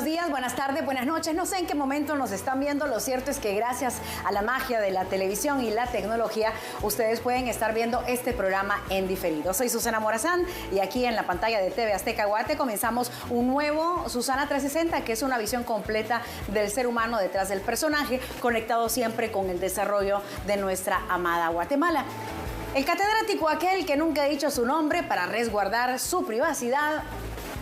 días, buenas tardes, buenas noches. No sé en qué momento nos están viendo. Lo cierto es que gracias a la magia de la televisión y la tecnología, ustedes pueden estar viendo este programa en diferido. Soy Susana Morazán y aquí en la pantalla de TV Azteca Guate comenzamos un nuevo Susana 360, que es una visión completa del ser humano detrás del personaje, conectado siempre con el desarrollo de nuestra amada Guatemala. El catedrático, aquel que nunca ha dicho su nombre para resguardar su privacidad,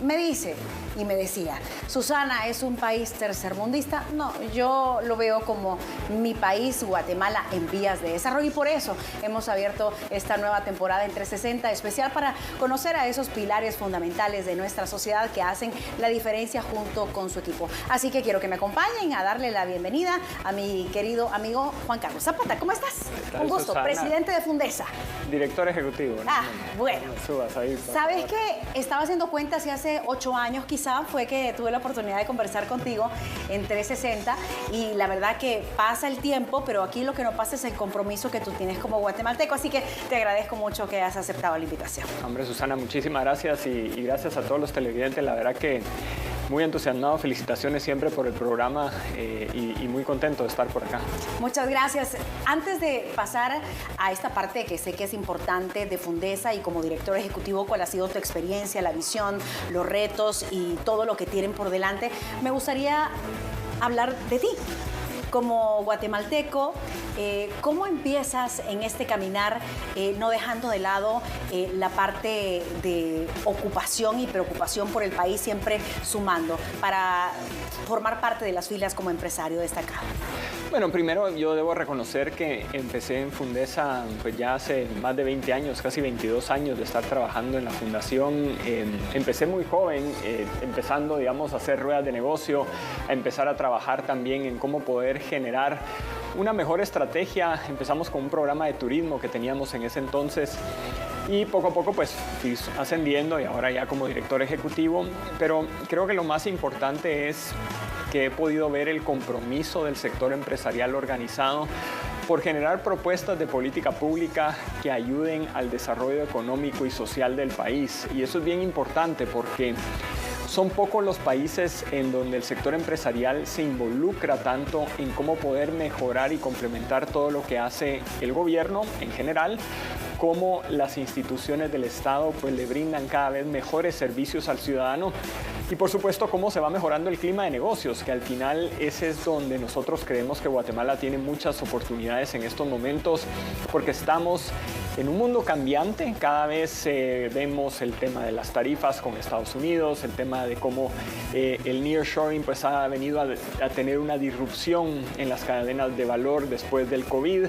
me dice y me decía: Susana, ¿es un país tercermundista? No, yo lo veo como mi país, Guatemala, en vías de desarrollo, y por eso hemos abierto esta nueva temporada en 360 especial para conocer a esos pilares fundamentales de nuestra sociedad que hacen la diferencia junto con su equipo. Así que quiero que me acompañen a darle la bienvenida a mi querido amigo Juan Carlos Zapata. ¿Cómo estás? Un gusto, Susana. Presidente de Fundesa. Director ejecutivo, ¿no? Bueno. Subas ahí, ¿Sabes qué? Estaba haciendo cuentas y hace 8 años quizá fue que tuve la oportunidad de conversar contigo en 360 y la verdad que pasa el tiempo, pero aquí lo que no pasa es el compromiso que tú tienes como guatemalteco, así que te agradezco mucho que hayas aceptado la invitación. Hombre, Susana, muchísimas gracias y gracias a todos los televidentes, la verdad que muy entusiasmado, felicitaciones siempre por el programa y muy contento de estar por acá. Muchas gracias. Antes de pasar a esta parte que sé que es importante de Fundesa y como director ejecutivo, ¿cuál ha sido tu experiencia, la visión, los retos y todo lo que tienen por delante? Me gustaría hablar de ti. Como guatemalteco, ¿cómo empiezas en este caminar, no dejando de lado la parte de ocupación y preocupación por el país, siempre sumando para formar parte de las filas como empresario destacado? Bueno, primero yo debo reconocer que empecé en Fundesa pues ya hace más de 20 años, casi 22 años de estar trabajando en la fundación. Empecé muy joven, empezando, digamos, a hacer ruedas de negocio, a empezar a trabajar también en cómo poder generar una mejor estrategia. Empezamos con un programa de turismo que teníamos en ese entonces y poco a poco pues fui ascendiendo y ahora ya como director ejecutivo, pero creo que lo más importante es que he podido ver el compromiso del sector empresarial organizado por generar propuestas de política pública que ayuden al desarrollo económico y social del país. Y eso es bien importante porque son pocos los países en donde el sector empresarial se involucra tanto en cómo poder mejorar y complementar todo lo que hace el gobierno en general, como las instituciones del Estado pues le brindan cada vez mejores servicios al ciudadano y por supuesto cómo se va mejorando el clima de negocios, que al final ese es donde nosotros creemos que Guatemala tiene muchas oportunidades en estos momentos porque estamos en un mundo cambiante. Cada vez vemos el tema de las tarifas con Estados Unidos, el tema de cómo el nearshoring pues ha venido a tener una disrupción en las cadenas de valor después del COVID,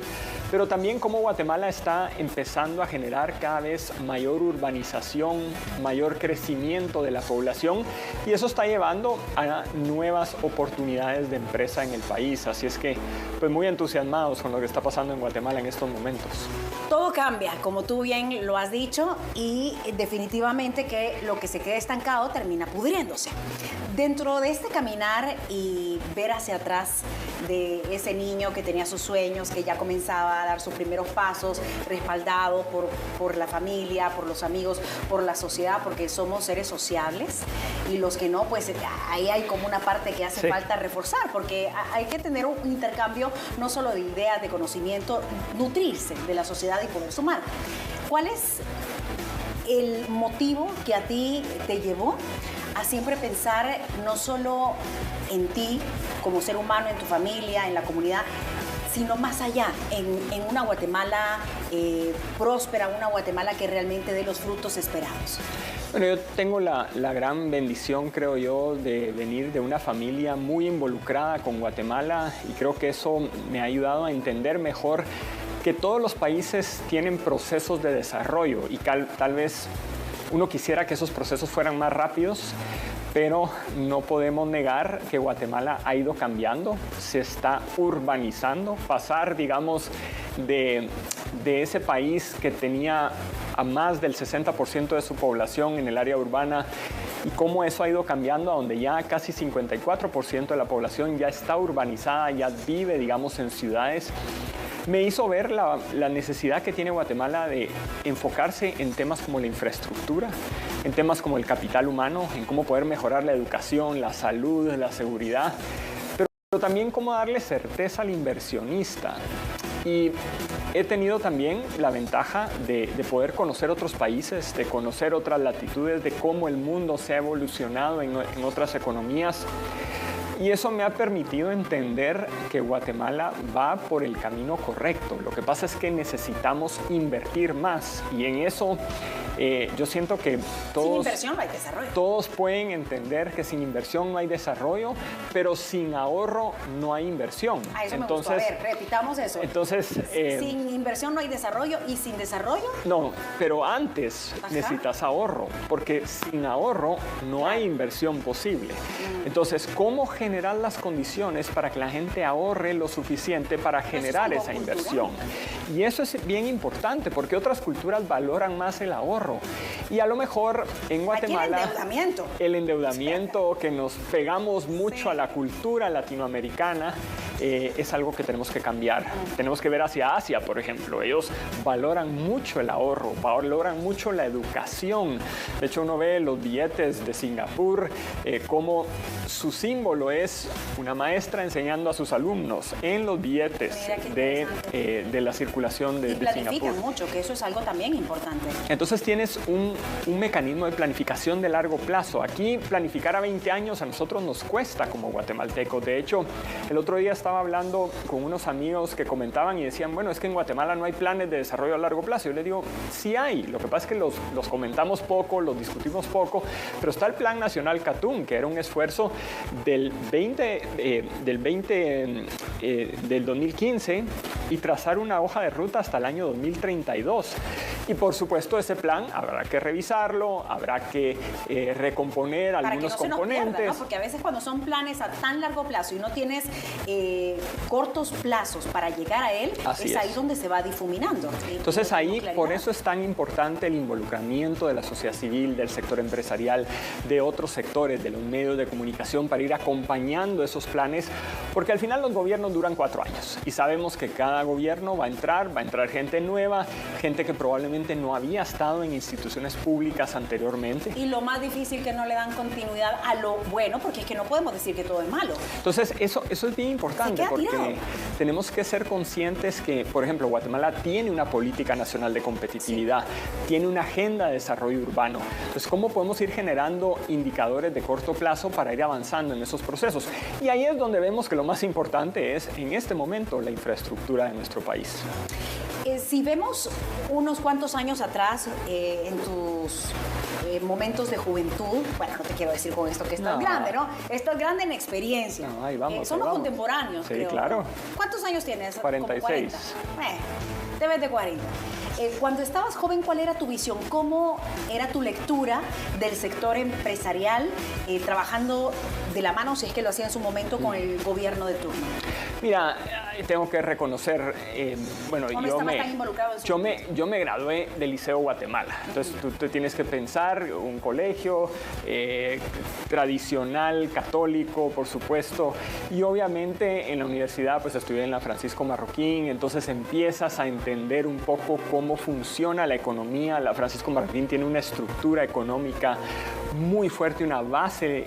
pero también cómo Guatemala está empezando a generar cada vez mayor urbanización, mayor crecimiento de la población y eso está llevando a nuevas oportunidades de empresa en el país. Así es que pues muy entusiasmados con lo que está pasando en Guatemala en estos momentos. Todo cambia, como tú bien lo has dicho, y definitivamente que lo que se queda estancado termina pudriéndose. Dentro de este caminar y ver hacia atrás de ese niño que tenía sus sueños, que ya comenzaba a dar sus primeros pasos, respaldado por la familia, por los amigos, por la sociedad, porque somos seres sociables, y los que no, pues ahí hay como una parte que hace falta reforzar, porque hay que tener un intercambio no solo de ideas, de conocimiento, nutrirse de la sociedad y poder sumar. ¿Cuál es el motivo que a ti te llevó a siempre pensar no solo en ti como ser humano, en tu familia, en la comunidad, sino más allá, en una Guatemala próspera, una Guatemala que realmente dé los frutos esperados? Bueno, yo tengo la gran bendición, creo yo, de venir de una familia muy involucrada con Guatemala y creo que eso me ha ayudado a entender mejor que todos los países tienen procesos de desarrollo y tal vez uno quisiera que esos procesos fueran más rápidos, pero no podemos negar que Guatemala ha ido cambiando, se está urbanizando, pasar, digamos, de ese país que tenía a más del 60% de su población en el área urbana y cómo eso ha ido cambiando a donde ya casi 54% de la población ya está urbanizada, ya vive, digamos, en ciudades. Me hizo ver la necesidad que tiene Guatemala de enfocarse en temas como la infraestructura, en temas como el capital humano, en cómo poder mejorar la educación, la salud, la seguridad, pero también cómo darle certeza al inversionista. Y he tenido también la ventaja de poder conocer otros países, de conocer otras latitudes, de cómo el mundo se ha evolucionado en otras economías. Y eso me ha permitido entender que Guatemala va por el camino correcto. Lo que pasa es que necesitamos invertir más y en eso yo siento que sin inversión no hay desarrollo. Todos pueden entender que sin inversión no hay desarrollo, pero sin ahorro no hay inversión. Eso me gustó. A ver, repitamos eso. Entonces, sin inversión no hay desarrollo y sin desarrollo. No, pero antes necesitas ahorro, porque sin ahorro no hay inversión posible. Entonces, ¿cómo generar las condiciones para que la gente ahorre lo suficiente para generar esa inversión? Y eso es bien importante porque otras culturas valoran más el ahorro. Y a lo mejor en Guatemala el endeudamiento que nos pegamos mucho a la cultura latinoamericana es algo que tenemos que cambiar. Tenemos que ver hacia Asia, por ejemplo. Ellos valoran mucho el ahorro, valoran mucho la educación. De hecho, uno ve los billetes de Singapur, como su símbolo es una maestra enseñando a sus alumnos en los billetes de la circulación de Singapur. Y planifican mucho, que eso es algo también importante. Entonces tienes un mecanismo de planificación de largo plazo. Aquí planificar a 20 años a nosotros nos cuesta como guatemaltecos. De hecho, el otro día estaba hablando con unos amigos que comentaban y decían, bueno, es que en Guatemala no hay planes de desarrollo a largo plazo. Yo les digo, sí hay. Lo que pasa es que los comentamos poco, los discutimos poco, pero está el Plan Nacional Catún, que era un esfuerzo del 2015 y trazar una hoja de ruta hasta el año 2032. Y por supuesto ese plan habrá que revisarlo, habrá que recomponer algunos componentes. Pierda, ¿no? Porque a veces cuando son planes a tan largo plazo y no tienes cortos plazos para llegar a él, es ahí donde se va difuminando. Entonces ahí, por eso es tan importante el involucramiento de la sociedad civil, del sector empresarial, de otros sectores, de los medios de comunicación, para ir acompañando esos planes, porque al final los gobiernos duran 4 años y sabemos que cada gobierno va a entrar gente nueva, gente que probablemente no había estado en instituciones públicas anteriormente. Y lo más difícil que no le dan continuidad a lo bueno, porque es que no podemos decir que todo es malo. Entonces eso es bien importante porque tenemos que ser conscientes que, por ejemplo, Guatemala tiene una política nacional de competitividad, tiene una agenda de desarrollo urbano. Entonces, ¿cómo podemos ir generando indicadores de corto plazo para ir avanzando en esos procesos? Y ahí es donde vemos que lo más importante es, en este momento, la infraestructura de nuestro país. Si vemos unos cuantos años atrás, en tus momentos de juventud, bueno, no te quiero decir con esto que estás grande, ¿no? Estás grande en experiencia. No, ahí vamos, somos contemporáneos, sí, creo. Claro. ¿Cuántos años tienes? 46. Como 40. Te ves de 40. Cuando estabas joven, ¿cuál era tu visión? ¿Cómo era tu lectura del sector empresarial trabajando de la mano, si es que lo hacía en su momento, con el gobierno de turno? Mira, tengo que reconocer, bueno, yo me gradué del Liceo Guatemala. Entonces tú te tienes que pensar, un colegio tradicional, católico, por supuesto, y obviamente en la universidad pues estudié en la Francisco Marroquín, entonces empiezas a entender un poco cómo funciona la economía. La Francisco Marroquín tiene una estructura económica muy fuerte, una base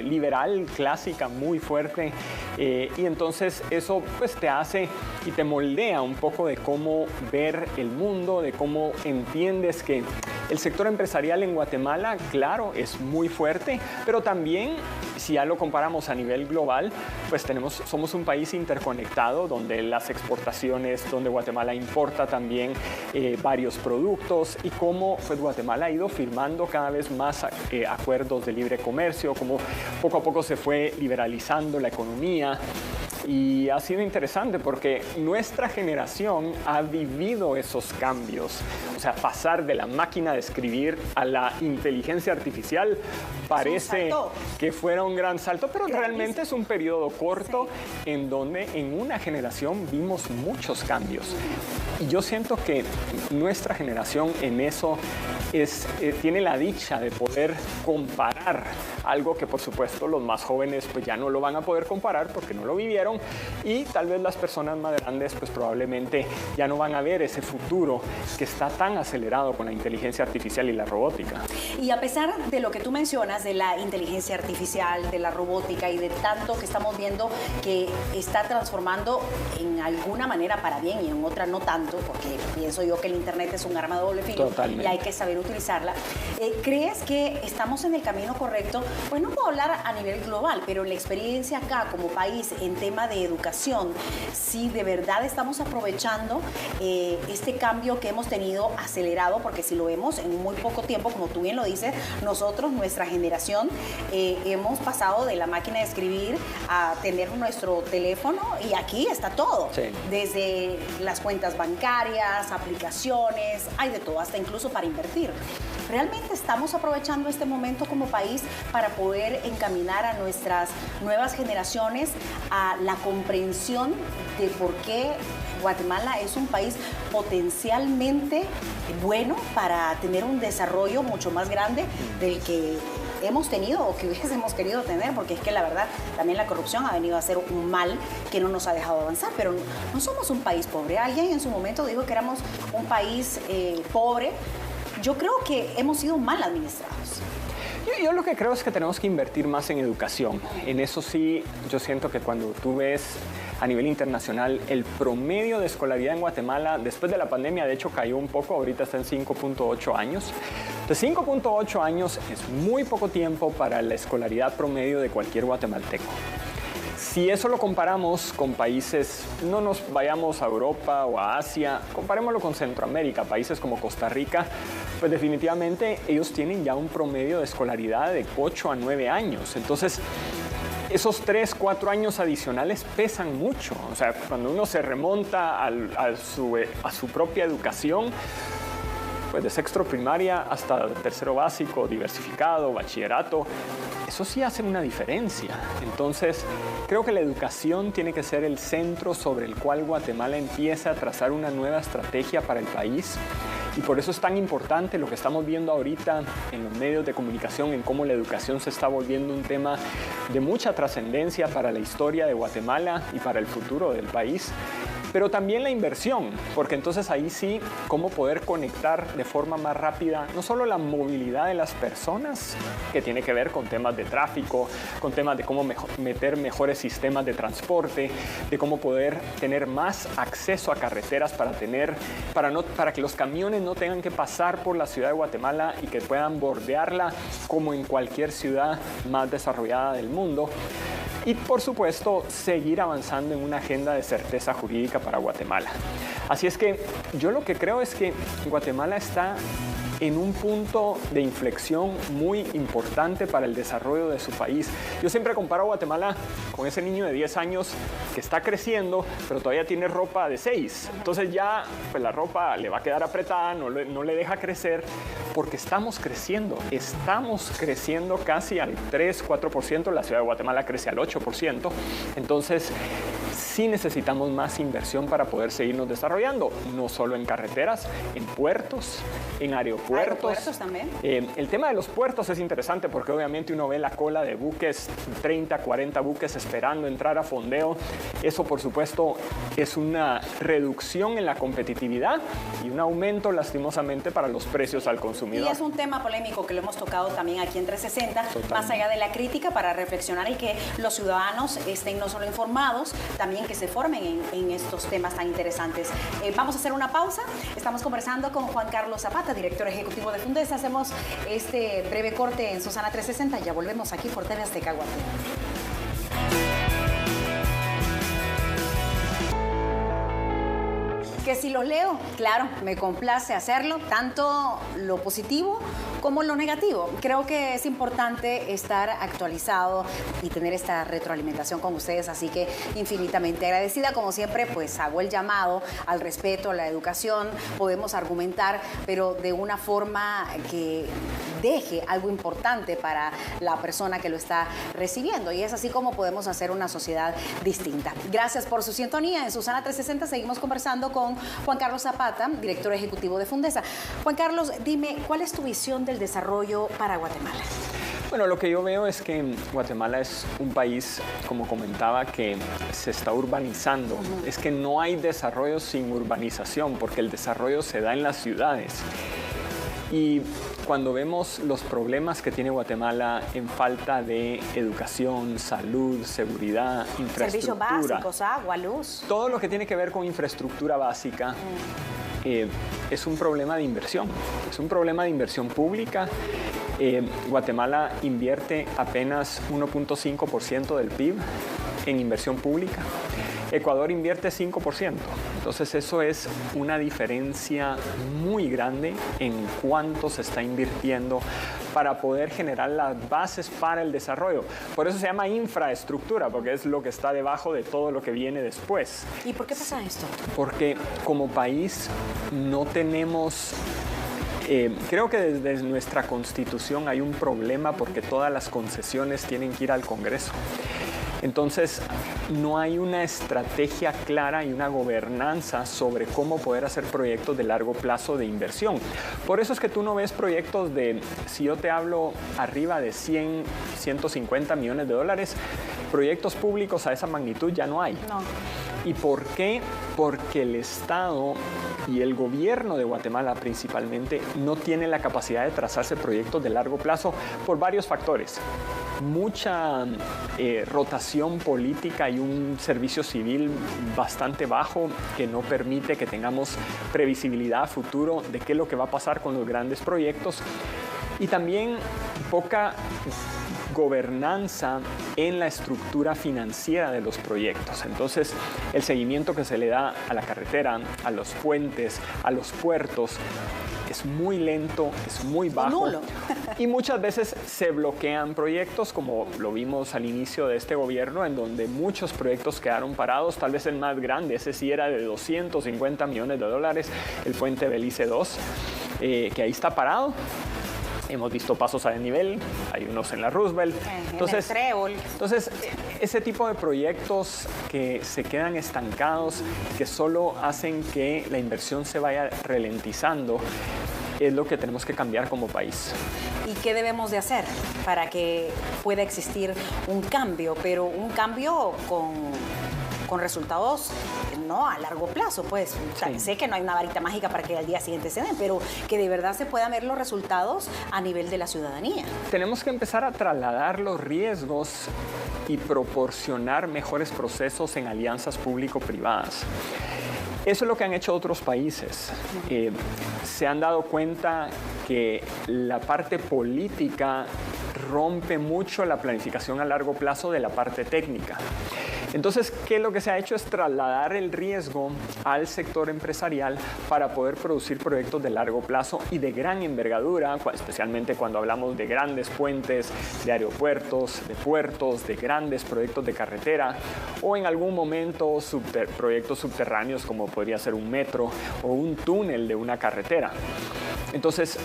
liberal, clásica, muy fuerte, y entonces eso pues te hace y te moldea un poco de cómo ver el mundo, de cómo entiendes que el sector empresarial en Guatemala, claro, es muy fuerte, pero también, si ya lo comparamos a nivel global, pues somos un país interconectado, donde las exportaciones, donde Guatemala importa también varios productos, y cómo pues, Guatemala ha ido firmando cada vez más acuerdos de libre comercio, como poco a poco se fue liberalizando la economía. Y ha sido interesante porque nuestra generación ha vivido esos cambios. O sea, pasar de la máquina de escribir a la inteligencia artificial parece que fuera un gran salto, pero realmente es un periodo corto en donde en una generación vimos muchos cambios. Y yo siento que nuestra generación en eso tiene la dicha de poder comparar comparar, algo que por supuesto los más jóvenes pues ya no lo van a poder comparar porque no lo vivieron, y tal vez las personas más grandes pues probablemente ya no van a ver ese futuro que está tan acelerado con la inteligencia artificial y la robótica. Y a pesar de lo que tú mencionas de la inteligencia artificial, de la robótica y de tanto que estamos viendo que está transformando en alguna manera para bien y en otra no tanto, porque pienso yo que el Internet es un arma de doble filo. Totalmente. Y hay que saber utilizarla. ¿Crees que estamos en el camino correcto? Pues no puedo hablar a nivel global, pero la experiencia acá como país en tema de educación, si de verdad estamos aprovechando este cambio que hemos tenido acelerado, porque si lo vemos en muy poco tiempo, como tú bien lo dices, nosotros, nuestra generación, hemos pasado de la máquina de escribir a tener nuestro teléfono y aquí está todo. Sí. Desde las cuentas bancarias, aplicaciones, hay de todo, hasta incluso para invertir. ¿Realmente estamos aprovechando este momento como país para poder encaminar a nuestras nuevas generaciones a la comprensión de por qué Guatemala es un país potencialmente bueno para tener un desarrollo mucho más grande del que hemos tenido o que hubiésemos querido tener? Porque es que la verdad también la corrupción ha venido a ser un mal que no nos ha dejado avanzar, pero no somos un país pobre. Alguien en su momento dijo que éramos un país pobre. Yo creo que hemos sido mal administrados. Yo lo que creo es que tenemos que invertir más en educación. En eso sí, yo siento que cuando tú ves a nivel internacional el promedio de escolaridad en Guatemala, después de la pandemia, de hecho, cayó un poco, ahorita está en 5.8 años. Entonces, 5.8 años es muy poco tiempo para la escolaridad promedio de cualquier guatemalteco. Si eso lo comparamos con países, no nos vayamos a Europa o a Asia, comparémoslo con Centroamérica, países como Costa Rica, pues definitivamente ellos tienen ya un promedio de escolaridad de 8 a 9 años. Entonces, esos 3, 4 años adicionales pesan mucho. O sea, cuando uno se remonta a su propia educación, pues de sexto primaria hasta tercero básico, diversificado, bachillerato, eso sí hace una diferencia. Entonces, creo que la educación tiene que ser el centro sobre el cual Guatemala empieza a trazar una nueva estrategia para el país. Y por eso es tan importante lo que estamos viendo ahorita en los medios de comunicación, en cómo la educación se está volviendo un tema de mucha trascendencia para la historia de Guatemala y para el futuro del país. Pero también la inversión, porque entonces ahí sí, cómo poder conectar de forma más rápida, no solo la movilidad de las personas, que tiene que ver con temas de tráfico, con temas de cómo meter mejores sistemas de transporte, de cómo poder tener más acceso a carreteras para que los camiones no tengan que pasar por la ciudad de Guatemala y que puedan bordearla como en cualquier ciudad más desarrollada del mundo. Y, por supuesto, seguir avanzando en una agenda de certeza jurídica para Guatemala. Así es que yo lo que creo es que Guatemala está en un punto de inflexión muy importante para el desarrollo de su país. Yo siempre comparo a Guatemala con ese niño de 10 años que está creciendo, pero todavía tiene ropa de 6. Entonces ya pues, la ropa le va a quedar apretada, no le deja crecer, porque estamos creciendo casi al 3-4%, la ciudad de Guatemala crece al 8%. Entonces, sí necesitamos más inversión para poder seguirnos desarrollando, no solo en carreteras, en puertos, en aeropuertos. ¿Aeropuertos también? El tema de los puertos es interesante porque obviamente uno ve la cola de buques, 30, 40 buques esperando entrar a fondeo. Eso, por supuesto, es una reducción en la competitividad y un aumento, lastimosamente, para los precios al consumidor. Y es un tema polémico que lo hemos tocado también aquí en 360, Totalmente. Más allá de la crítica, para reflexionar y que los ciudadanos estén no solo informados, también que se formen en estos temas tan interesantes. Vamos a hacer una pausa. Estamos conversando con Juan Carlos Zapata, director ejecutivo de Fundesa. Hacemos este breve corte en Susana 360. Ya volvemos aquí por TV Azteca Guatemala. Que si los leo, claro, me complace hacerlo, tanto lo positivo como lo negativo. Creo que es importante estar actualizado y tener esta retroalimentación con ustedes, así que infinitamente agradecida. Como siempre, pues hago el llamado al respeto, a la educación. Podemos argumentar, pero de una forma que deje algo importante para la persona que lo está recibiendo, y es así como podemos hacer una sociedad distinta. Gracias por su sintonía. En Susana 360 seguimos conversando con Juan Carlos Zapata, director ejecutivo de Fundesa. Juan Carlos, dime, ¿cuál es tu visión del desarrollo para Guatemala? Bueno, lo que yo veo es que Guatemala es un país, como comentaba, que se está urbanizando. Es que no hay desarrollo sin urbanización, porque el desarrollo se da en las ciudades. Y cuando vemos los problemas que tiene Guatemala en falta de educación, salud, seguridad, infraestructura. Servicios básicos, agua, luz. Todo lo que tiene que ver con infraestructura básica es un problema de inversión. Es un problema de inversión pública. Guatemala invierte apenas 1.5% del PIB en inversión pública. Ecuador invierte 5%. Entonces eso es una diferencia muy grande en cuánto se está invirtiendo para poder generar las bases para el desarrollo. Por eso se llama infraestructura, porque es lo que está debajo de todo lo que viene después. ¿Y por qué pasa esto? Porque como país no tenemos... creo que desde nuestra Constitución hay un problema porque todas las concesiones tienen que ir al Congreso. Entonces, no hay una estrategia clara y una gobernanza sobre cómo poder hacer proyectos de largo plazo de inversión. Por eso es que tú no ves proyectos de, si yo te hablo arriba de 100, 150 millones de dólares, proyectos públicos a esa magnitud ya no hay. No. ¿Y por qué? Porque el Estado y el gobierno de Guatemala principalmente no tiene la capacidad de trazarse proyectos de largo plazo por varios factores. Mucha rotación política y un servicio civil bastante bajo que no permite que tengamos previsibilidad a futuro de qué es lo que va a pasar con los grandes proyectos. Y también poca gobernanza en la estructura financiera de los proyectos. Entonces, el seguimiento que se le da a la carretera, a los puentes, a los puertos, es muy lento, es muy bajo. Nulo. Y muchas veces se bloquean proyectos, como lo vimos al inicio de este gobierno, en donde muchos proyectos quedaron parados. Tal vez el más grande, ese sí era de 250 millones de dólares, el puente Belice II, que ahí está parado. Hemos visto pasos a desnivel, hay unos en la Roosevelt. Entonces, en el Trébol. Entonces, ese tipo de proyectos que se quedan estancados, que solo hacen que la inversión se vaya ralentizando, es lo que tenemos que cambiar como país. ¿Y qué debemos de hacer para que pueda existir un cambio, pero un cambio con resultados no a largo plazo? Pues sí. Sé que no hay una varita mágica para que al día siguiente se den, pero que de verdad se puedan ver los resultados a nivel de la ciudadanía. Tenemos que empezar a trasladar los riesgos y proporcionar mejores procesos en alianzas público-privadas. Eso es lo que han hecho otros países. Se han dado cuenta que la parte política rompe mucho la planificación a largo plazo de la parte técnica. Entonces, ¿qué es lo que se ha hecho? Es trasladar el riesgo al sector empresarial para poder producir proyectos de largo plazo y de gran envergadura, especialmente cuando hablamos de grandes puentes, de aeropuertos, de puertos, de grandes proyectos de carretera o en algún momento proyectos subterráneos como podría ser un metro o un túnel de una carretera. Entonces,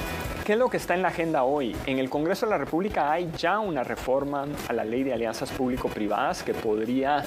¿qué es lo que está en la agenda hoy? En el Congreso de la República hay ya una reforma a la Ley de Alianzas Público-Privadas que podría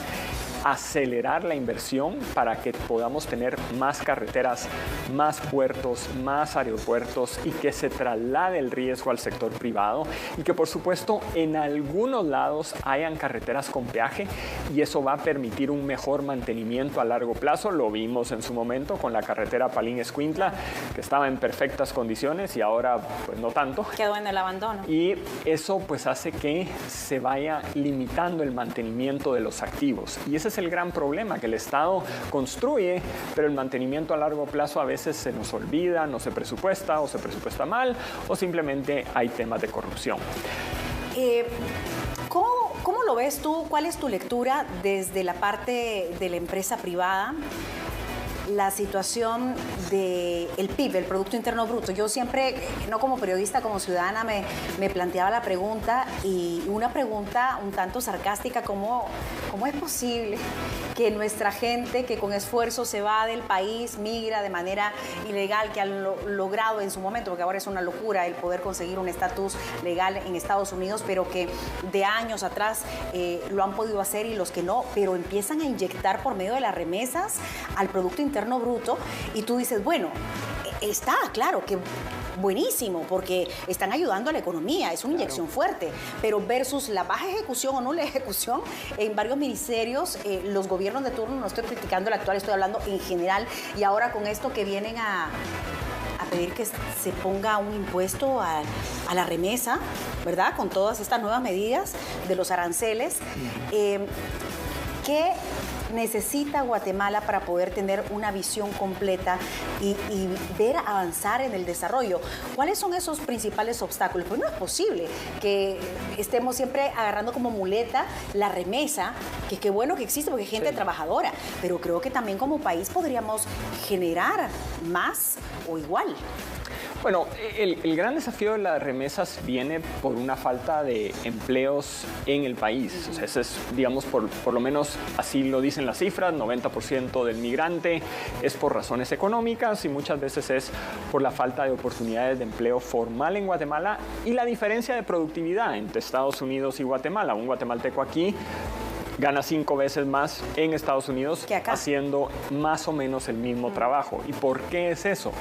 acelerar la inversión para que podamos tener más carreteras, más puertos, más aeropuertos y que se traslade el riesgo al sector privado y que por supuesto en algunos lados hayan carreteras con peaje y eso va a permitir un mejor mantenimiento a largo plazo. Lo vimos en su momento con la carretera Palín-Escuintla, que estaba en perfectas condiciones y ahora pues no tanto. Quedó en el abandono. Y eso pues hace que se vaya limitando el mantenimiento de los activos y ese es el gran problema, que el Estado construye, pero el mantenimiento a largo plazo a veces se nos olvida, no se presupuesta o se presupuesta mal o simplemente hay temas de corrupción. ¿Cómo lo ves tú? ¿Cuál es tu lectura desde la parte de la empresa privada? La situación del PIB, el Producto Interno Bruto. Yo siempre, no como periodista, como ciudadana, me planteaba la pregunta y una pregunta un tanto sarcástica, ¿cómo es posible que nuestra gente que con esfuerzo se va del país, migra de manera ilegal, que han logrado en su momento, porque ahora es una locura el poder conseguir un estatus legal en Estados Unidos, pero que de años atrás lo han podido hacer y los que no, pero empiezan a inyectar por medio de las remesas al Producto Interno Bruto y tú dices, bueno, está claro que buenísimo, porque están ayudando a la economía, es una inyección fuerte, pero versus la baja ejecución o no la ejecución en varios ministerios, los gobiernos de turno, no estoy criticando el actual, estoy hablando en general, y ahora con esto que vienen a pedir que se ponga un impuesto a la remesa, ¿verdad? Con todas estas nuevas medidas de los aranceles. ¿Qué necesita Guatemala para poder tener una visión completa y ver avanzar en el desarrollo? ¿Cuáles son esos principales obstáculos? Pues no es posible que estemos siempre agarrando como muleta la remesa, que qué bueno que existe porque hay gente trabajadora, pero creo que también como país podríamos generar más o igual. Bueno, el gran desafío de las remesas viene por una falta de empleos en el país. O sea, ese es, digamos, por lo menos así lo dicen las cifras, 90% del migrante es por razones económicas y muchas veces es por la falta de oportunidades de empleo formal en Guatemala y la diferencia de productividad entre Estados Unidos y Guatemala. Un guatemalteco aquí gana 5 veces más en Estados Unidos haciendo más o menos el mismo trabajo. ¿Y por qué es eso?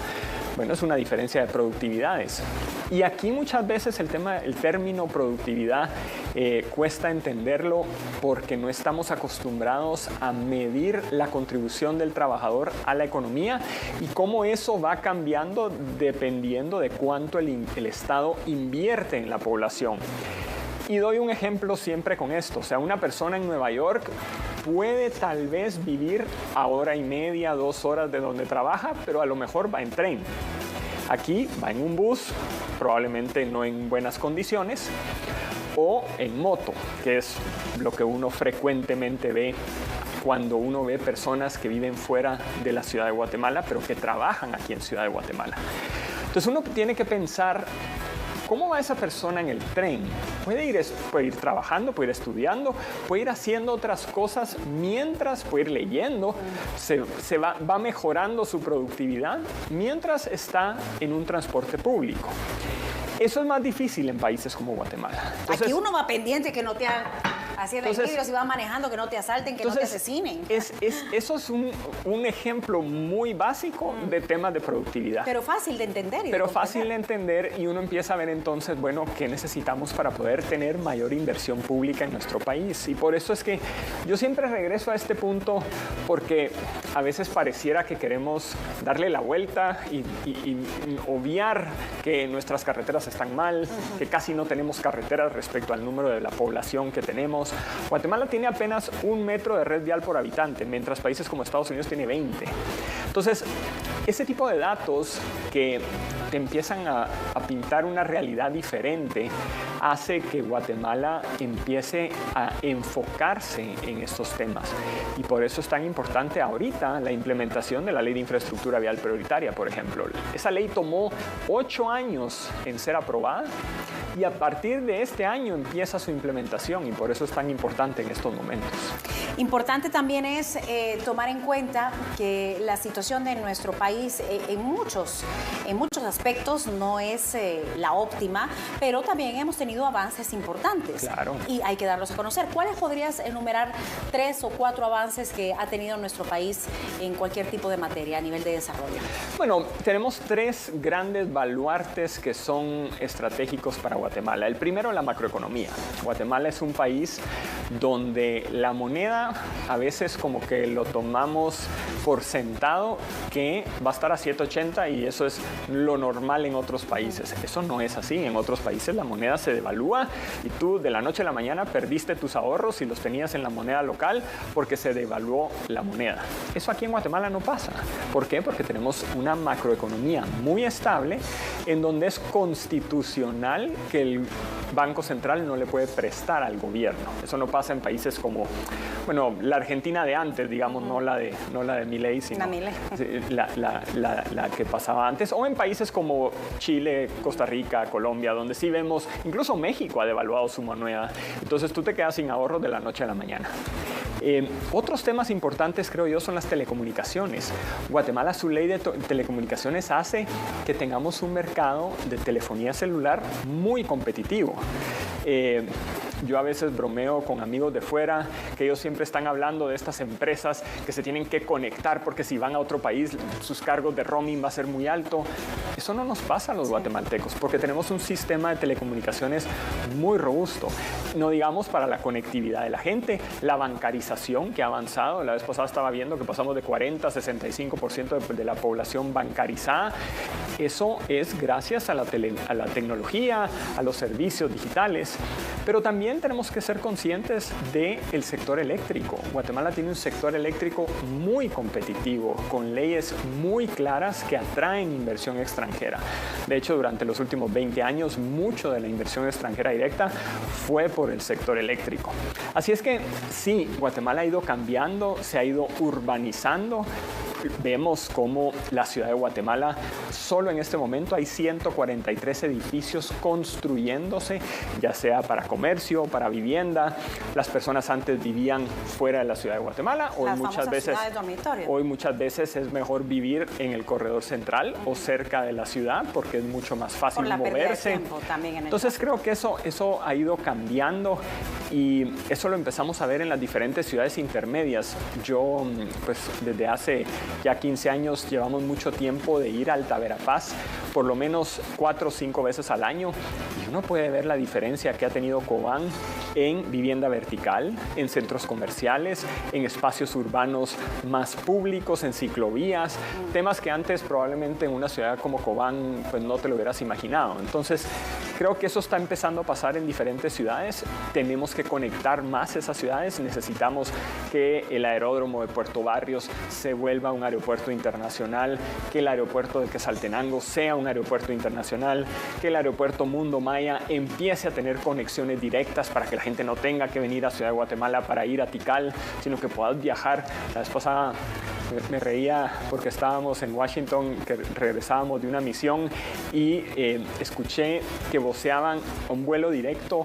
Bueno, es una diferencia de productividades. Y aquí muchas veces el término productividad cuesta entenderlo porque no estamos acostumbrados a medir la contribución del trabajador a la economía y cómo eso va cambiando dependiendo de cuánto el Estado invierte en la población. Y doy un ejemplo siempre con esto. O sea, una persona en Nueva York puede tal vez vivir a hora y media, 2 horas de donde trabaja, pero a lo mejor va en tren. Aquí va en un bus, probablemente no en buenas condiciones, o en moto, que es lo que uno frecuentemente ve cuando uno ve personas que viven fuera de la ciudad de Guatemala, pero que trabajan aquí en Ciudad de Guatemala. Entonces uno tiene que pensar, ¿cómo va esa persona en el tren? Puede ir trabajando, puede ir estudiando, puede ir haciendo otras cosas mientras, puede ir leyendo, va mejorando su productividad mientras está en un transporte público. Eso es más difícil en países como Guatemala. Entonces, aquí uno va pendiente que no te haciendo equilibrios y va manejando, que no te asalten, que no te asesinen. Eso es un ejemplo muy básico de temas de productividad. Pero fácil de entender. Pero fácil de entender y uno empieza a ver entonces, bueno, ¿qué necesitamos para poder tener mayor inversión pública en nuestro país? Y por eso es que yo siempre regreso a este punto porque a veces pareciera que queremos darle la vuelta y obviar que nuestras carreteras están mal, que casi no tenemos carreteras respecto al número de la población que tenemos. Guatemala tiene apenas 1 metro de red vial por habitante, mientras países como Estados Unidos tiene 20. Entonces, ese tipo de datos que te empiezan a pintar una realidad diferente hace que Guatemala empiece a enfocarse en estos temas. Y por eso es tan importante ahorita la implementación de la Ley de Infraestructura Vial Prioritaria, por ejemplo. Esa ley tomó 8 años en ser aprobada y a partir de este año empieza su implementación y por eso es tan importante en estos momentos. Importante también es tomar en cuenta que la situación de nuestro país en muchos aspectos no es la óptima, pero también hemos tenido avances importantes. Claro. Y hay que darlos a conocer. ¿Cuáles podrías enumerar 3 o 4 avances que ha tenido nuestro país en cualquier tipo de materia a nivel de desarrollo? Bueno, tenemos 3 grandes baluartes que son estratégicos para Guatemala. El primero, la macroeconomía. Guatemala es un país donde la moneda a veces como que lo tomamos por sentado que va a estar a 7.80 y eso es lo normal en otros países. Eso no es así. En otros países la moneda se devalúa y tú de la noche a la mañana perdiste tus ahorros y los tenías en la moneda local porque se devaluó la moneda. Eso aquí en Guatemala no pasa. ¿Por qué? Porque tenemos una macroeconomía muy estable en donde es constitucional que el Banco Central no le puede prestar al gobierno. Eso no pasa en países como, bueno, la Argentina de antes, digamos, no la de Milei, sino la que pasaba antes, o en países como Chile, Costa Rica, Colombia, donde sí vemos, incluso México ha devaluado su moneda. Entonces tú te quedas sin ahorros de la noche a la mañana. Otros temas importantes, creo yo, son las telecomunicaciones. Guatemala, su ley de telecomunicaciones hace que tengamos un mercado de telefonía celular muy competitivo. Yo a veces bromeo con amigos de fuera que ellos siempre están hablando de estas empresas que se tienen que conectar porque si van a otro país sus cargos de roaming va a ser muy alto. Eso no nos pasa a los guatemaltecos porque tenemos un sistema de telecomunicaciones muy robusto. No digamos para la conectividad de la gente, la bancarización que ha avanzado. La vez pasada estaba viendo que pasamos de 40 a 65% de la población bancarizada. Eso es gracias a la tecnología, a los servicios digitales. Pero también tenemos que ser conscientes del sector eléctrico. Guatemala tiene un sector eléctrico muy competitivo, con leyes muy claras que atraen inversión extranjera. De hecho, durante los últimos 20 años, mucho de la inversión extranjera directa fue por el sector eléctrico. Así es que sí, Guatemala ha ido cambiando, se ha ido urbanizando. Vemos cómo la ciudad de Guatemala, solo en este momento hay 143 edificios construyéndose, ya sea para comercio, para vivienda. Las personas antes vivían fuera de la ciudad de Guatemala. Hoy muchas veces es mejor vivir en el corredor central o cerca de la ciudad porque es mucho más fácil moverse. Entonces creo que eso ha ido cambiando y eso lo empezamos a ver en las diferentes ciudades intermedias. Yo, pues desde hace ya 15 años llevamos mucho tiempo de ir a Alta Verapaz, por lo menos 4 o 5 veces al año, y uno puede ver la diferencia que ha tenido Cobán en vivienda vertical, en centros comerciales, en espacios urbanos más públicos, en ciclovías, temas que antes probablemente en una ciudad como Cobán pues no te lo hubieras imaginado. Entonces creo que eso está empezando a pasar en diferentes ciudades. Tenemos que conectar más esas ciudades. Necesitamos que el aeródromo de Puerto Barrios se vuelva un aeropuerto internacional, que el aeropuerto de Quetzaltenango sea un aeropuerto internacional, que el aeropuerto Mundo Maya empiece a tener conexiones directas para que la gente no tenga que venir a Ciudad de Guatemala para ir a Tikal, sino que puedas viajar. La vez pasada me reía porque estábamos en Washington, que regresábamos de una misión y escuché que voceaban un vuelo directo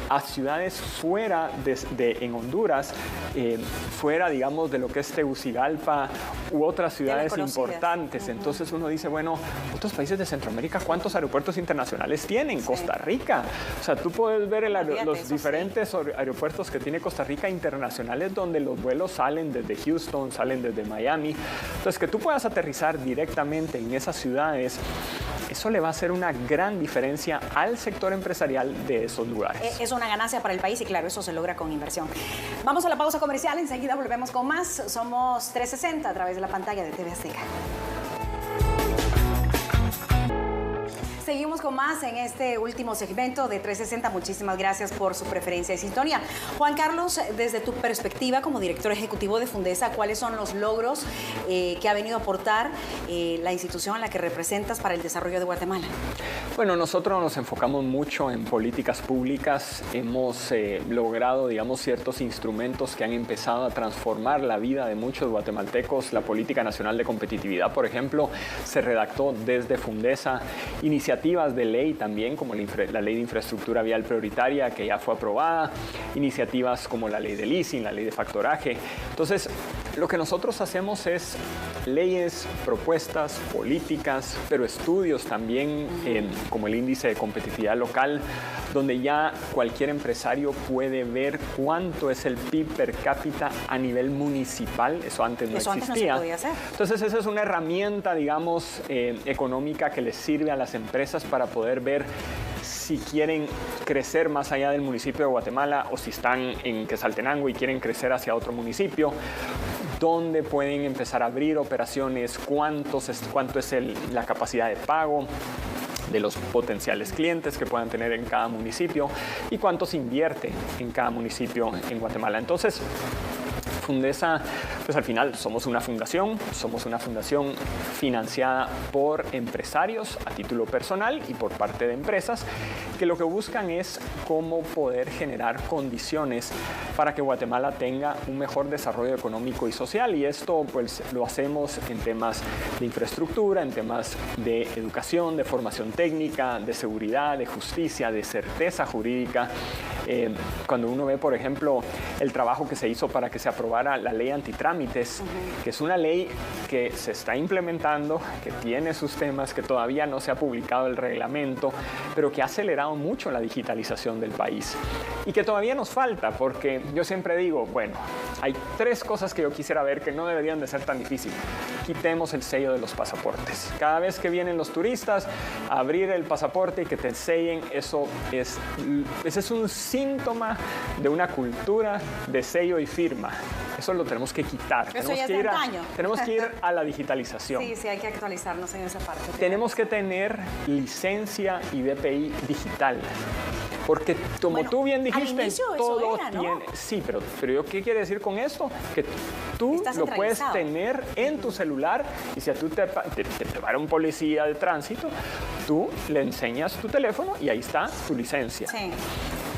a ciudades fuera en Honduras, fuera, digamos, de lo que es Tegucigalpa u otras ciudades importantes. Entonces uno dice, bueno, otros países de Centroamérica, ¿cuántos aeropuertos internacionales tienen? Costa Rica. O sea, tú puedes ver los diferentes aeropuertos que tiene Costa Rica internacionales, donde los vuelos salen desde Houston, salen desde Miami. Entonces, que tú puedas aterrizar directamente en esas ciudades, eso le va a hacer una gran diferencia al sector empresarial de esos lugares. Es una ganancia para el país y claro, eso se logra con inversión. Vamos a la pausa comercial, enseguida volvemos con más. Somos 360 a través de la pantalla de TV Azteca. Seguimos con más en este último segmento de 360. Muchísimas gracias por su preferencia y sintonía. Juan Carlos, desde tu perspectiva como director ejecutivo de Fundesa, ¿cuáles son los logros que ha venido a aportar la institución a la que representas para el desarrollo de Guatemala? Bueno, nosotros nos enfocamos mucho en políticas públicas. Hemos logrado, digamos, ciertos instrumentos que han empezado a transformar la vida de muchos guatemaltecos. La Política Nacional de Competitividad, por ejemplo, se redactó desde Fundesa. Iniciativas de ley también, como la Ley de Infraestructura Vial Prioritaria, que ya fue aprobada. Iniciativas como la Ley de Leasing, la Ley de Factoraje. Entonces, lo que nosotros hacemos es leyes, propuestas, políticas, pero estudios también, como el Índice de Competitividad Local, donde ya cualquier empresario puede ver cuánto es el PIB per cápita a nivel municipal. Eso antes no existía. Antes no se podía hacer. Entonces, esa es una herramienta, digamos, económica que les sirve a las empresas para poder ver si quieren crecer más allá del municipio de Guatemala o si están en Quetzaltenango y quieren crecer hacia otro municipio. Dónde pueden empezar a abrir operaciones, cuánto es la capacidad de pago de los potenciales clientes que puedan tener en cada municipio y cuánto se invierte en cada municipio en Guatemala. Entonces, Fundesa, pues al final somos una fundación financiada por empresarios a título personal y por parte de empresas que lo que buscan es cómo poder generar condiciones para que Guatemala tenga un mejor desarrollo económico y social, y esto pues lo hacemos en temas de infraestructura, en temas de educación, de formación técnica, de seguridad, de justicia, de certeza jurídica. Cuando uno ve, por ejemplo, el trabajo que se hizo para que se aprobara la ley antitrámites, que es una ley que se está implementando, que tiene sus temas, que todavía no se ha publicado el reglamento, pero que ha acelerado mucho la digitalización del país y que todavía nos falta, porque yo siempre digo, bueno, hay 3 cosas que yo quisiera ver que no deberían de ser tan difíciles. quitemos el sello de los pasaportes. Cada vez que vienen los turistas, abrir el pasaporte y que te sellen, ese es un síntoma de una cultura de sello y firma. Eso lo tenemos que quitar. Eso ya es de antaño. Tenemos que ir a la digitalización. Sí, hay que actualizarnos en esa parte. Tenemos que tener licencia y DPI digital. Porque como tú bien dijiste, todo era, ¿no? tiene... Sí, pero yo ¿qué quiere decir con esto? Que tú lo puedes tener en tu celular y si a tú te para un policía de tránsito, tú le enseñas tu teléfono y ahí está tu licencia. Sí.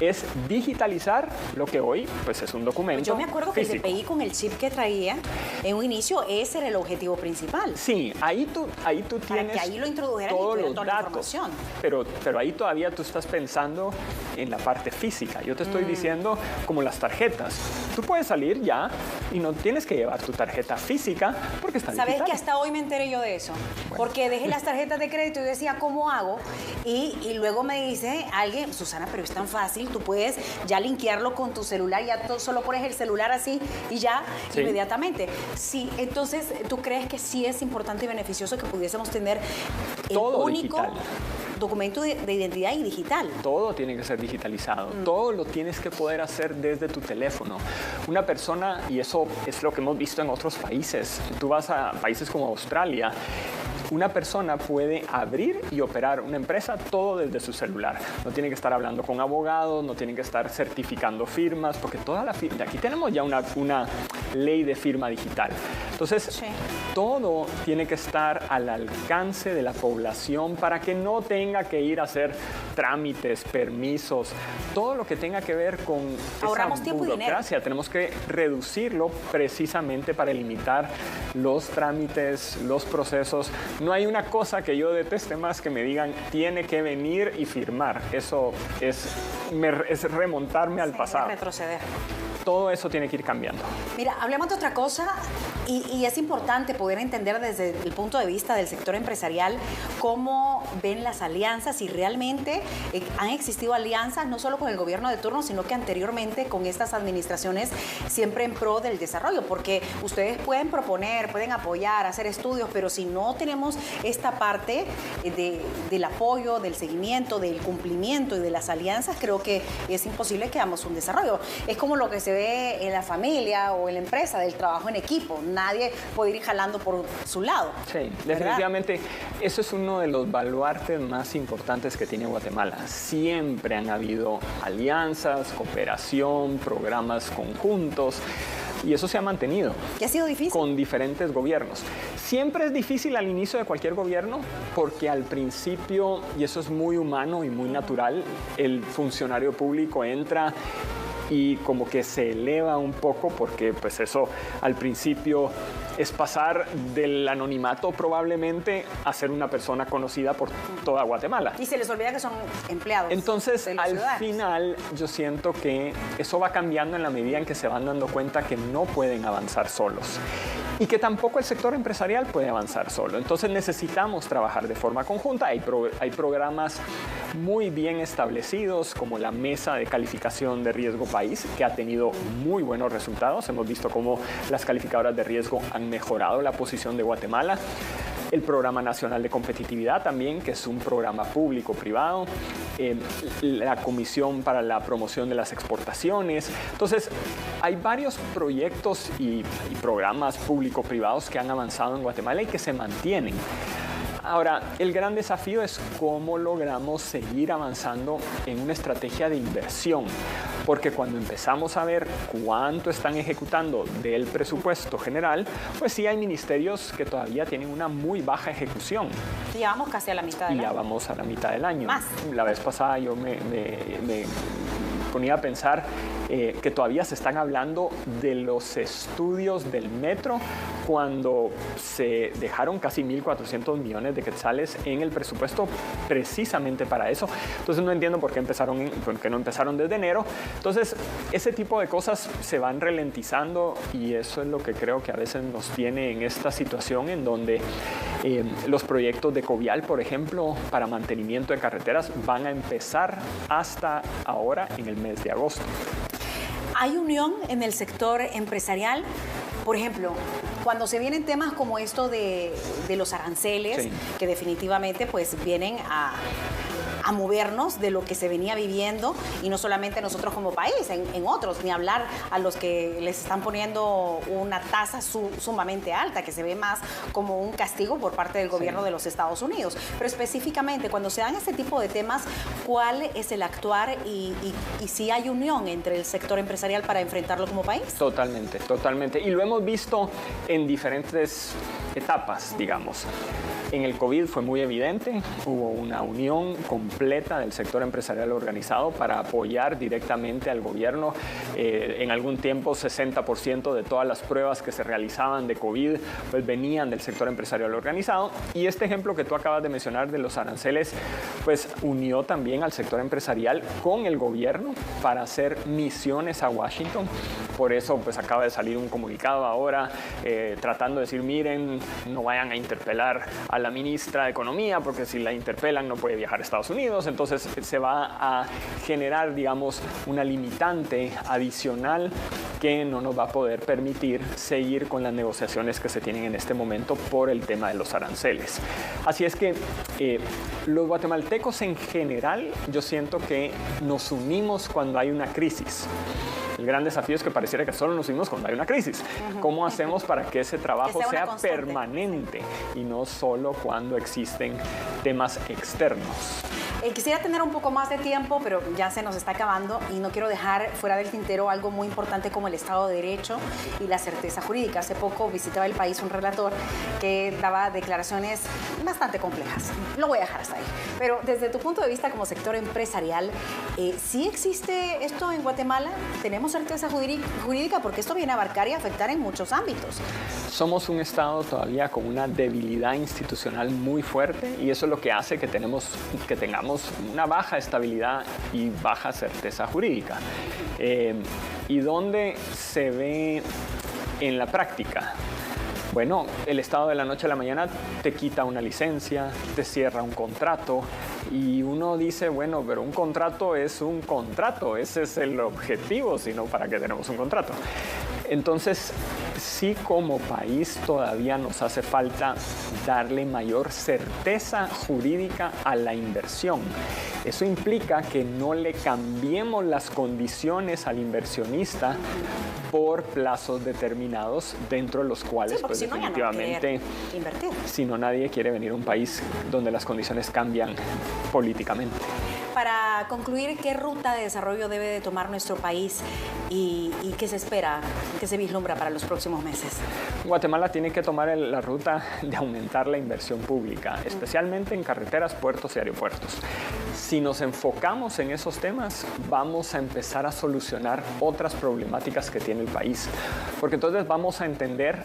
Es digitalizar lo que hoy pues es un documento Yo me acuerdo que físico. el DPI con el chip que traía, en un inicio ese era el objetivo principal. Sí, ahí tú tienes para que ahí lo introdujeran y tuvieran toda la información. Pero ahí todavía tú estás pensando en la parte física. Yo te estoy diciendo como las tarjetas. Tú puedes salir ya y no tienes que llevar tu tarjeta física porque está digital. ¿Sabes que hasta hoy me enteré yo de eso? Bueno. Porque dejé las tarjetas de crédito y decía, ¿cómo hago? Y luego me dice alguien, Susana, pero es tan fácil, tú puedes ya linkearlo con tu celular, ya solo pones el celular así y ya inmediatamente. Sí, entonces, ¿tú crees que sí es importante y beneficioso que pudiésemos tener el todo único digital. Documento de identidad y digital? Todo tiene que ser digitalizado. Todo lo tienes que poder hacer desde tu teléfono. Una persona, y eso es lo que hemos visto en otros países, tú vas a países como Australia, una persona puede abrir y operar una empresa todo desde su celular. No tiene que estar hablando con abogados, no tiene que estar certificando firmas, porque aquí tenemos ya una ley de firma digital. Entonces, todo tiene que estar al alcance de la población para que no tenga que ir a hacer trámites, permisos, todo lo que tenga que ver con ahorramos esa tiempo y dinero. burocracia. Tenemos que reducirlo precisamente para limitar los trámites, los procesos. No hay una cosa que yo deteste más que me digan tiene que venir y firmar. Eso es remontarme al pasado. Retroceder. Todo eso tiene que ir cambiando. Mira, hablemos de otra cosa y es importante poder entender desde el punto de vista del sector empresarial cómo ven las alianzas y realmente han existido alianzas no solo con el gobierno de turno, sino que anteriormente con estas administraciones siempre en pro del desarrollo, porque ustedes pueden proponer, pueden apoyar, hacer estudios, pero si no tenemos esta parte del apoyo, del seguimiento, del cumplimiento y de las alianzas, creo que es imposible que hagamos un desarrollo. Es como lo que se ve en la familia o en la empresa, del trabajo en equipo. Nadie puede ir jalando por su lado. Sí, definitivamente. Eso es uno de los baluartes más importantes que tiene Guatemala. Siempre han habido alianzas, cooperación, programas conjuntos. Y eso se ha mantenido. ¿Y ha sido difícil? Con diferentes gobiernos. Siempre es difícil al inicio de cualquier gobierno porque al principio, y eso es muy humano y muy natural, el funcionario público entra y como que se eleva un poco porque pues eso al principio es pasar del anonimato probablemente a ser una persona conocida por toda Guatemala. Y se les olvida que son empleados. Entonces, al final, yo siento que eso va cambiando en la medida en que se van dando cuenta que no pueden avanzar solos y que tampoco el sector empresarial puede avanzar solo. Entonces, necesitamos trabajar de forma conjunta. Hay programas muy bien establecidos, como la Mesa de Calificación de Riesgo País, que ha tenido muy buenos resultados. Hemos visto cómo las calificadoras de riesgo han mejorado la posición de Guatemala. El Programa Nacional de Competitividad también, que es un programa público-privado. La Comisión para la Promoción de las Exportaciones. Entonces, hay varios proyectos y programas público-privados que han avanzado en Guatemala y que se mantienen. Ahora, el gran desafío es cómo logramos seguir avanzando en una estrategia de inversión, porque cuando empezamos a ver cuánto están ejecutando del presupuesto general, pues sí hay ministerios que todavía tienen una muy baja ejecución. Ya vamos casi a la mitad del año. Ya vamos a la mitad del año. Más. La vez pasada yo me ponía a pensar que todavía se están hablando de los estudios del metro cuando se dejaron casi 1.400 millones de quetzales en el presupuesto precisamente para eso. Entonces no entiendo por qué no empezaron desde enero. Entonces ese tipo de cosas se van ralentizando y eso es lo que creo que a veces nos tiene en esta situación en donde los proyectos de Covial, por ejemplo, para mantenimiento de carreteras van a empezar hasta ahora en el mes de agosto. ¿Hay unión en el sector empresarial? Por ejemplo, cuando se vienen temas como esto de los aranceles, sí, que definitivamente pues vienen a movernos de lo que se venía viviendo, y no solamente nosotros como país, en otros, ni hablar a los que les están poniendo una tasa sumamente alta, que se ve más como un castigo por parte del gobierno, sí, de los Estados Unidos. Pero específicamente, cuando se dan este tipo de temas, ¿cuál es el actuar y si hay unión entre el sector empresarial para enfrentarlo como país? Totalmente, totalmente. Y lo hemos visto en diferentes etapas, digamos. En el COVID fue muy evidente, hubo una unión completa del sector empresarial organizado para apoyar directamente al gobierno. En algún tiempo 60% de todas las pruebas que se realizaban de COVID pues venían del sector empresarial organizado, y este ejemplo que tú acabas de mencionar de los aranceles pues unió también al sector empresarial con el gobierno para hacer misiones a Washington. Por eso pues acaba de salir un comunicado ahora tratando de decir, miren, no vayan a interpelar a la ministra de Economía, porque si la interpelan no puede viajar a Estados Unidos. Entonces se va a generar, digamos, una limitante adicional que no nos va a poder permitir seguir con las negociaciones que se tienen en este momento por el tema de los aranceles. Así es que los guatemaltecos en general, yo siento que nos unimos cuando hay una crisis. El gran desafío es que pareciera que solo nos unimos cuando hay una crisis. ¿Cómo hacemos para que ese trabajo sea permanente y no solo cuando existen temas externos? Quisiera tener un poco más de tiempo, pero ya se nos está acabando y no quiero dejar fuera del tintero algo muy importante como el Estado de Derecho y la certeza jurídica. Hace poco visitaba el país un relator que daba declaraciones bastante complejas. Lo voy a dejar hasta ahí. Pero desde tu punto de vista como sector empresarial, ¿sí existe esto en Guatemala? ¿Tenemos certeza jurídica? Porque esto viene a abarcar y afectar en muchos ámbitos. Somos un Estado todavía con una debilidad institucional muy fuerte, y eso es lo que hace que tengamos una baja estabilidad y baja certeza jurídica. ¿Y dónde se ve en la práctica? Bueno, el Estado de la noche a la mañana te quita una licencia, te cierra un contrato, y uno dice, bueno, pero un contrato es un contrato, ese es el objetivo, sino para qué tenemos un contrato. Entonces, sí, como país todavía nos hace falta darle mayor certeza jurídica a la inversión. Eso implica que no le cambiemos las condiciones al inversionista por plazos determinados, dentro de los cuales, sí, pues, definitivamente, si no, nadie quiere venir a un país donde las condiciones cambian políticamente. Para concluir, ¿qué ruta de desarrollo debe de tomar nuestro país y qué se espera, qué se vislumbra para los próximos meses? Guatemala tiene que tomar la ruta de aumentar la inversión pública, especialmente en carreteras, puertos y aeropuertos. Si nos enfocamos en esos temas, vamos a empezar a solucionar otras problemáticas que tiene el país, porque entonces vamos a entender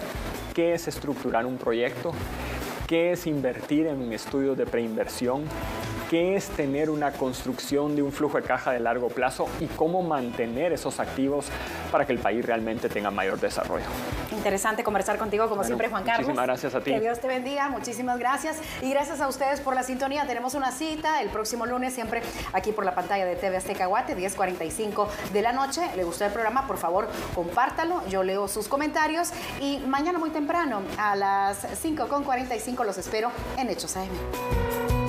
qué es estructurar un proyecto, qué es invertir en un estudio de preinversión, qué es tener una construcción de un flujo de caja de largo plazo y cómo mantener esos activos para que el país realmente tenga mayor desarrollo. Interesante conversar contigo, como siempre, Juan Carlos. Muchísimas gracias a ti. Que Dios te bendiga, muchísimas gracias. Y gracias a ustedes por la sintonía. Tenemos una cita el próximo lunes, siempre aquí por la pantalla de TV Azteca Guate, 10:45 de la noche. ¿Le gustó el programa? Por favor, compártalo. Yo leo sus comentarios. Y mañana muy temprano, a las 5:45, los espero en Hechos AM.